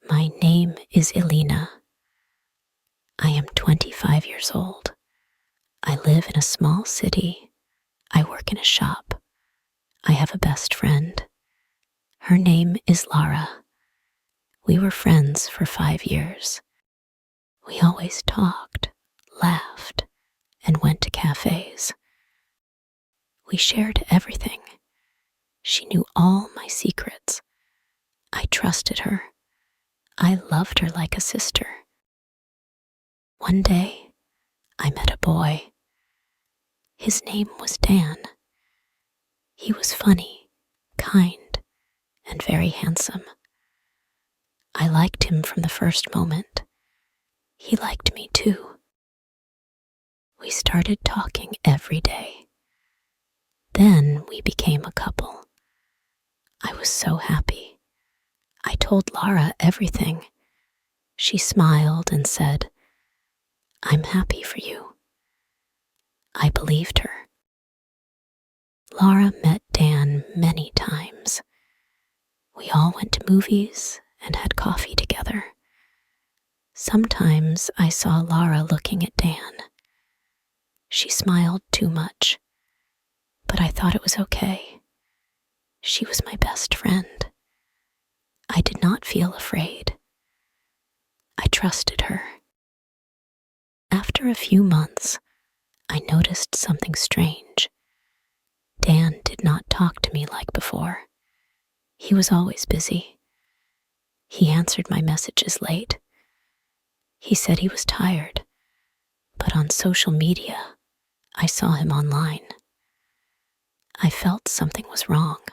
My name is Elina. I am 25 years old. I live in a small city. I work in a shop. I have a best friend. Her name is Lara. We were friends for 5 years. We always talked, laughed, and went to cafes. We shared everything. She knew all my secrets. I trusted her. I loved her like a sister. One day, I met a boy. His name was Dan. He was funny, kind, and very handsome. I liked him from the first moment. He liked me too. We started talking every day. Then we became a couple. I was so happy. I told Lara everything. She smiled and said, "I'm happy for you." I believed her. Lara met Dan many times. We all went to movies and had coffee together. Sometimes I saw Lara looking at Dan. She smiled too much, but I thought it was okay. She was my best friend. I did not feel afraid. I trusted her. After a few months, I noticed something strange. Dan did not talk to me like before. He was always busy. He answered my messages late. He said he was tired, but on social media, I saw him online. I felt something was wrong.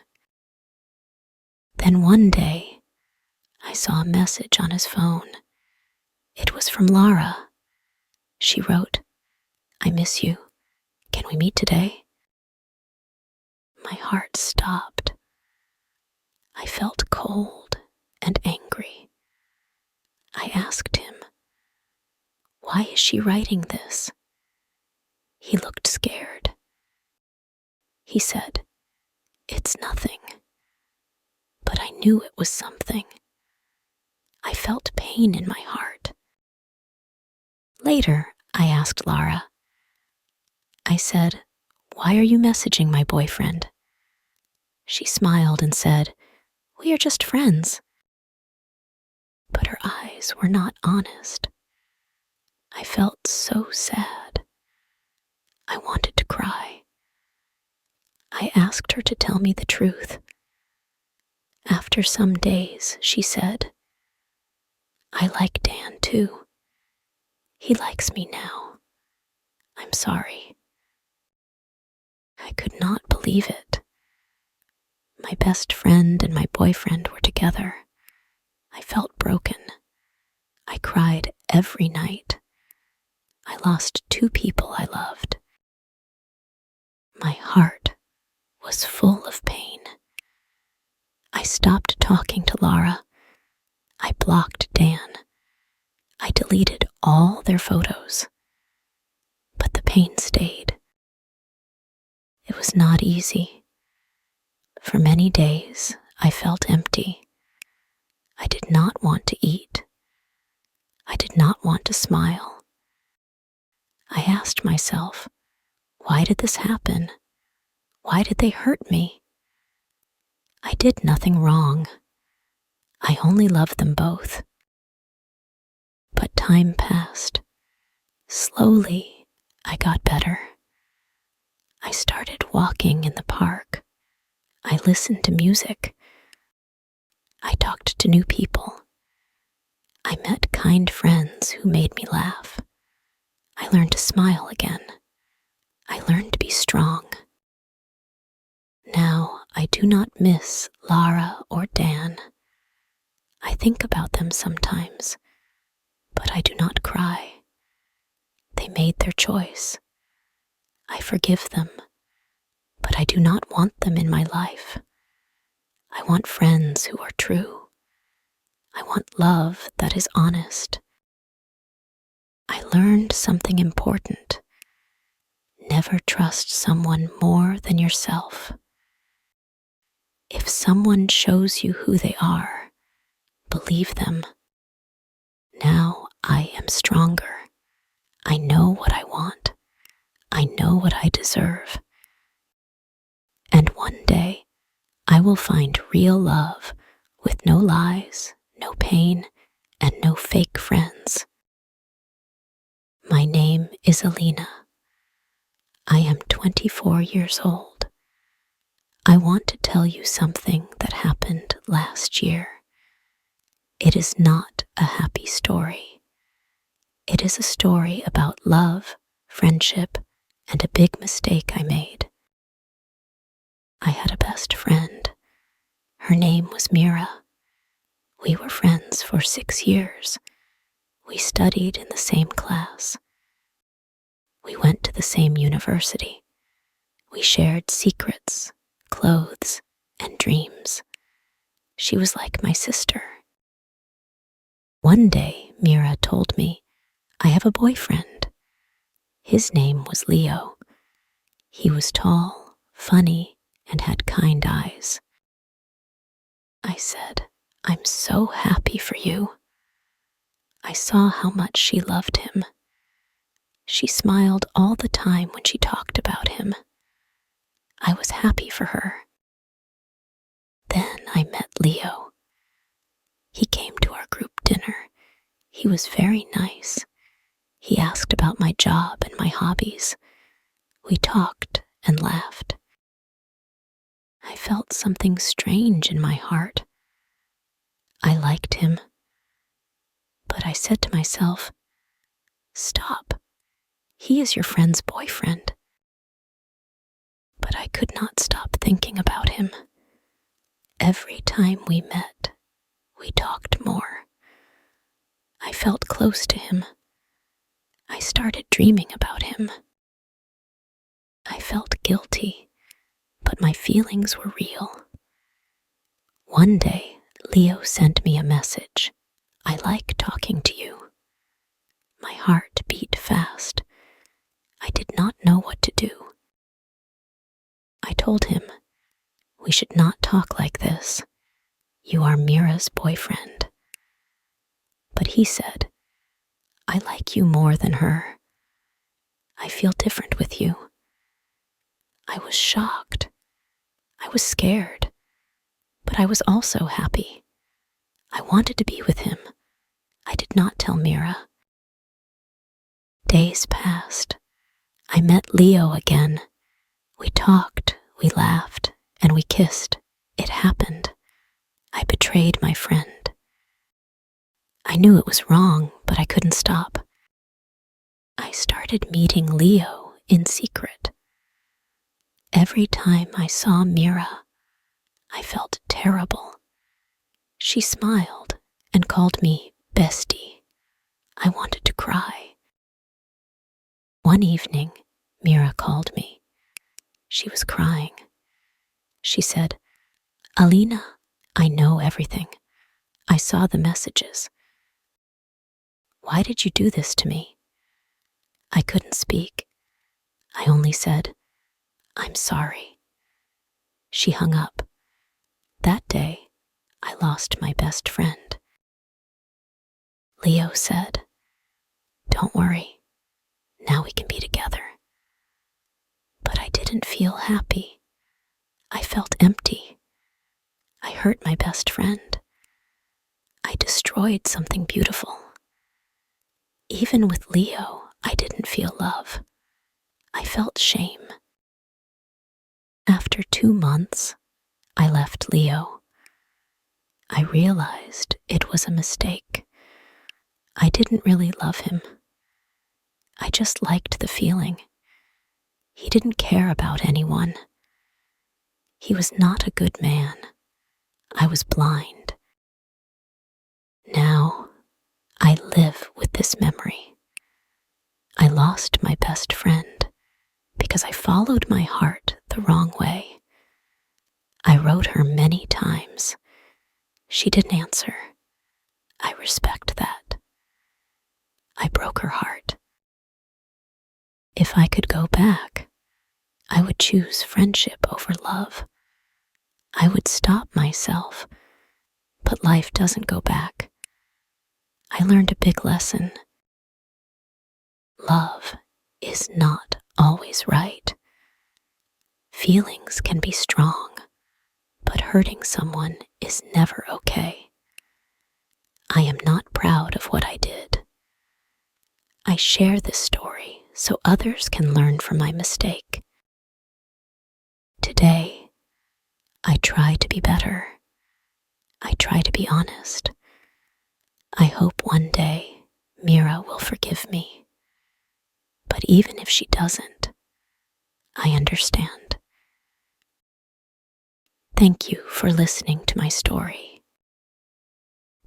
Then one day, I saw a message on his phone. It was from Lara. She wrote, "I miss you. Can we meet today?" My heart stopped. I felt cold and angry. I asked him, "Why is she writing this?" He looked scared. He said, "It's nothing." But I knew it was something. I felt pain in my heart. Later, I asked Lara. I said, "Why are you messaging my boyfriend?" She smiled and said, "We are just friends." But her eyes were not honest. I felt so sad. I wanted to cry. I asked her to tell me the truth. After some days, she said, "I like Dan too. He likes me now. I'm sorry." I could not believe it. My best friend and my boyfriend were together. I felt broken. I cried every night. I lost 2 people I loved. My heart was full of pain. I stopped talking to Lara. I blocked Dan. I deleted all their photos. But the pain stayed. It was not easy. For many days, I felt empty. I did not want to eat. I did not want to smile. I asked myself, why did this happen? Why did they hurt me? I did nothing wrong. I only loved them both. But time passed. Slowly, I got better. I started walking in the park. I listened to music. I talked to new people. I met kind friends who made me laugh. I learned to smile again. I learned to be strong. Now I do not miss Lara or Dan. I think about them sometimes, but I do not cry. They made their choice. I forgive them, but I do not want them in my life. I want friends who are true. I want love that is honest. I learned something important. Never trust someone more than yourself. If someone shows you who they are, believe them. Now I am stronger. I know what I want. I know what I deserve. And one day, I will find real love with no lies, no pain, and no fake friends. My name is Elina. I am 24 years old. I want to tell you something that happened last year. It is not a happy story. It is a story about love, friendship, and a big mistake I made. I had a best friend. Her name was Mira. We were friends for 6 years. We studied in the same class. We went to the same university. We shared secrets, clothes, and dreams. She was like my sister. One day, Mira told me, I have a boyfriend. His name was Leo. He was tall, funny, and had kind eyes. I said, I'm so happy for you. I saw how much she loved him. She smiled all the time when she talked about him. I was happy for her. Then I met Leo. He came to our group dinner. He was very nice. He asked about my job and my hobbies. We talked and laughed. I felt something strange in my heart. I liked him. But I said to myself, stop. He is your friend's boyfriend. But I could not stop thinking about him. Every time we met, we talked more. I felt close to him. I started dreaming about him. I felt guilty, but my feelings were real. One day, Leo sent me a message. I like talking to you. My heart beat fast. I did not know what to do. I told him, we should not talk like this. You are Mira's boyfriend. But he said, I like you more than her. I feel different with you. I was shocked. I was scared. But I was also happy. I wanted to be with him. I did not tell Mira. Days passed. I met Leo again. We talked, we laughed, and we kissed. It happened. I betrayed my friend. I knew it was wrong, but I couldn't stop. I started meeting Leo in secret. Every time I saw Mira, I felt terrible. She smiled and called me bestie. I wanted to cry. One evening, Mira called me. She was crying. She said, Elina, I know everything. I saw the messages. Why did you do this to me? I couldn't speak. I only said, I'm sorry. She hung up. That day, I lost my best friend. Leo said, don't worry. Now we can be together. But I didn't feel happy. I felt empty. I hurt my best friend. I destroyed something beautiful. Even with Leo, I didn't feel love. I felt shame. After 2 months, I left Leo. I realized it was a mistake. I didn't really love him. I just liked the feeling. He didn't care about anyone. He was not a good man. I was blind. Now, I live with this memory. I lost my best friend because I followed my heart the wrong way. I wrote her many times. She didn't answer. I respect that. I broke her heart. If I could go back, I would choose friendship over love. I would stop myself, but life doesn't go back. I learned a big lesson. Love is not always right. Feelings can be strong, but hurting someone is never okay. I am not proud of what I did. I share this story so others can learn from my mistake. Today, I try to be better. I try to be honest. I hope one day Mira will forgive me. But even if she doesn't, I understand. Thank you for listening to my story.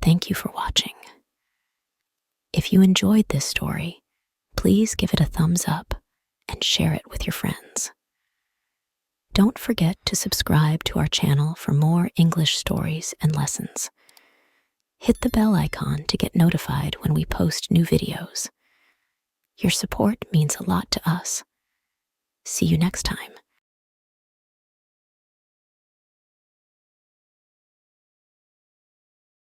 Thank you for watching. If you enjoyed this story, please give it a thumbs up and share it with your friends. Don't forget to subscribe to our channel for more English stories and lessons. Hit the bell icon to get notified when we post new videos. Your support means a lot to us. See you next time.